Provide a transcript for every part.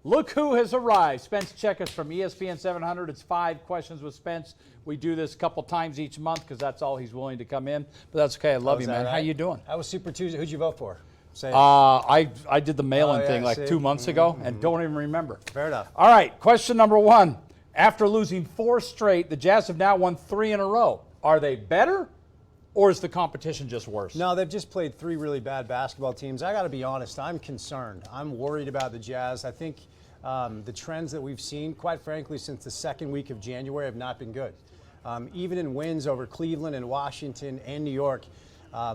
Look who has arrived. Spence Checketts from ESPN 700. It's 5 questions with Spence. We do this a couple times each month because that's all he's willing to come in. But that's okay. I love you, man. Right? How you doing? That was Super Tuesday. Who'd you vote for? Say it. I did the mail-in thing like 2 months ago and don't even remember. Fair enough. All right, question number 1. After losing 4 straight, the Jazz have now won 3 in a row. Are they better? Or is the competition just worse? No, they've just played 3 really bad basketball teams. I got to be honest, I'm concerned. I'm worried about the Jazz. I think the trends that we've seen, quite frankly, since the second week of January have not been good. Even in wins over Cleveland and Washington and New York.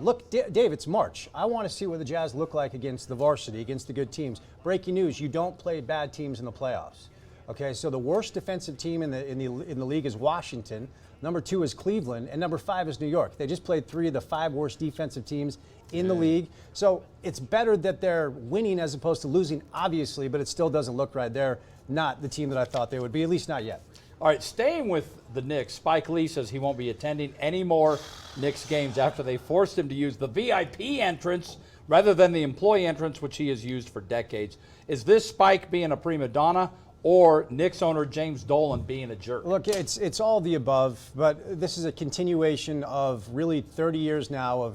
Look, Dave, it's March. I want to see what the Jazz look like against the varsity, against the good teams. Breaking news, you don't play bad teams in the playoffs. Okay, so the worst defensive team in the league is Washington. Number 2 is Cleveland, and number 5 is New York. They just played 3 of the 5 worst defensive teams in the league. So it's better that they're winning as opposed to losing, obviously, but it still doesn't look right. They're not the team that I thought they would be, at least not yet. All right, staying with the Knicks, Spike Lee says he won't be attending any more Knicks games after they forced him to use the VIP entrance rather than the employee entrance, which he has used for decades. Is this Spike being a prima donna? Or Knicks owner James Dolan being a jerk? Look, it's all the above, but this is a continuation of really 30 years now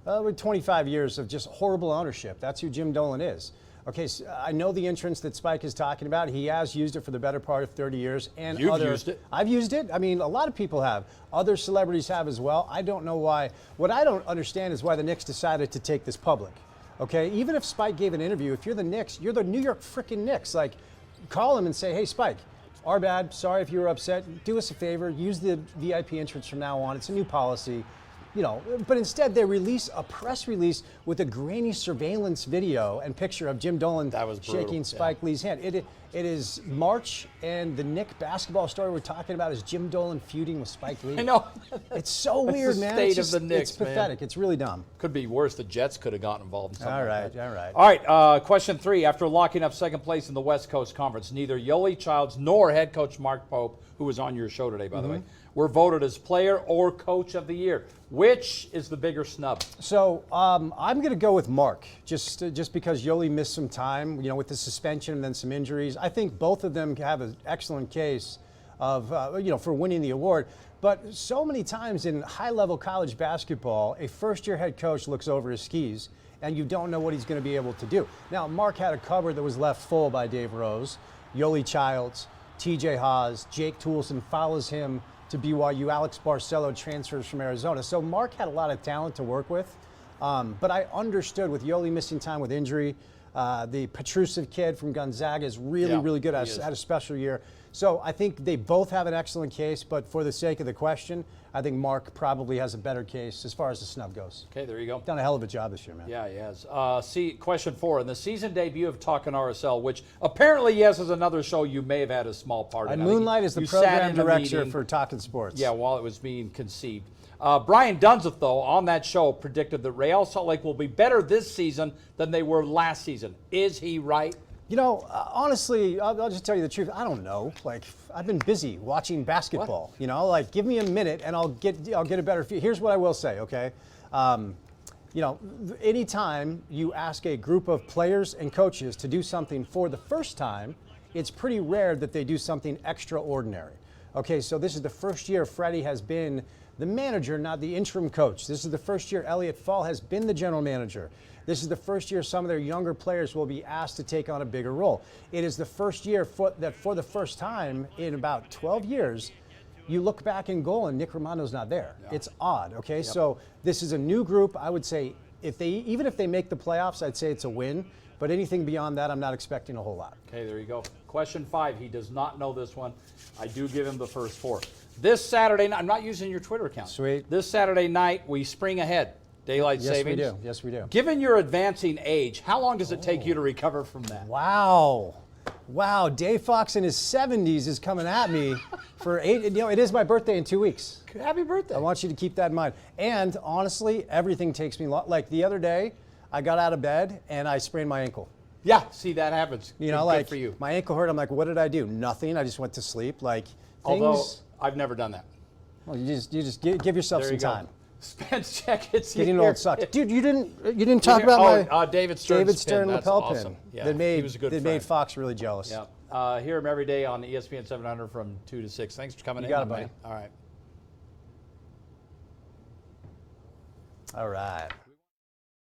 of 25 years of just horrible ownership. That's who Jim Dolan is. Okay, so I know the entrance that Spike is talking about. He has used it for the better part of 30 years. And You've used it. I've used it. I mean, a lot of people have. Other celebrities have as well. I don't know why. What I don't understand is why the Knicks decided to take this public. Okay, even if Spike gave an interview, if you're the Knicks, you're the New York freaking Knicks. Like, call him and say, hey, Spike, our bad. Sorry if you were upset. Do us a favor. Use the VIP entrance from now on. It's a new policy. You know, but instead they release a press release with a grainy surveillance video and picture of Jim Dolan shaking Spike Lee's hand. It is March, and the Knick basketball story we're talking about is Jim Dolan feuding with Spike Lee. I know. It's so weird, man. State of the Knicks, it's pathetic. Man. It's really dumb. Could be worse. The Jets could have gotten involved in something. All right, like that. all right. All right, question 3. After locking up second place in the West Coast Conference, neither Yoli Childs nor head coach Mark Pope, who was on your show today, by the way, were voted as player or coach of the year. Which is the bigger snub? So I'm going to go with Mark, just because Yoli missed some time, you know, with the suspension and then some injuries. I think both of them have an excellent case of, for winning the award. But so many times in high-level college basketball, a first-year head coach looks over his skis, and you don't know what he's going to be able to do. Now, Mark had a cupboard that was left full by Dave Rose, Yoli Childs, T.J. Haas, Jake Toolson follows him to BYU. Alex Barcelo transfers from Arizona. So Mark had a lot of talent to work with. But I understood with Yoli missing time with injury. The Petrusev kid from Gonzaga is really good. Had a special year. So I think they both have an excellent case. But for the sake of the question, I think Mark probably has a better case as far as the snub goes. Okay, there you go. Done a hell of a job this year, man. Yeah, he has. Question 4. In the season debut of Talkin' RSL, which apparently, yes, is another show you may have had a small part in. Moonlight is the program director for Talkin' Sports. Yeah, while it was being conceived. Brian Dunzeth, though, on that show predicted that Real Salt Lake will be better this season than they were last season. Is he right? You know, honestly, I'll just tell you the truth. I don't know. Like, I've been busy watching basketball. What? You know, like, give me a minute and I'll get a better feel. Here's what I will say, okay? Anytime you ask a group of players and coaches to do something for the first time, it's pretty rare that they do something extraordinary. Okay, so this is the first year Freddie has been the manager, not the interim coach. This is the first year Elliot Fall has been the general manager. This is the first year some of their younger players will be asked to take on a bigger role. It is the first year that for the first time in about 12 years, you look back in goal and Nick Romando's not there. Yeah. It's odd, okay? Yep. So this is a new group. I would say even if they make the playoffs, I'd say it's a win. But anything beyond that, I'm not expecting a whole lot. Okay, there you go. Question 5. He does not know this one. I do give him the first 4. This Saturday night, I'm not using your Twitter account. Sweet. This Saturday night, we spring ahead. Daylight savings. Yes, we do. Yes, we do. Given your advancing age, how long does it take you to recover from that? Wow. Dave Fox in his 70s is coming at me for 8. You know, it is my birthday in 2 weeks. Happy birthday. I want you to keep that in mind. And honestly, everything takes me long. Like the other day, I got out of bed and I sprained my ankle. Yeah, see, that happens. You know, like for you. My ankle hurt. I'm like, what did I do? Nothing. I just went to sleep. Like, although I've never done that. Well, you just give yourself some time. Spence Checketts. Getting here. old sucks. Dude, you didn't talk about my David Stern Stern That's lapel awesome. pin Yeah, that made he was a good that friend. made Fox really jealous. Yeah. Hear him every day on ESPN 700 from 2 to 6. Thanks for coming in. You got it, my buddy. man. All right. All right.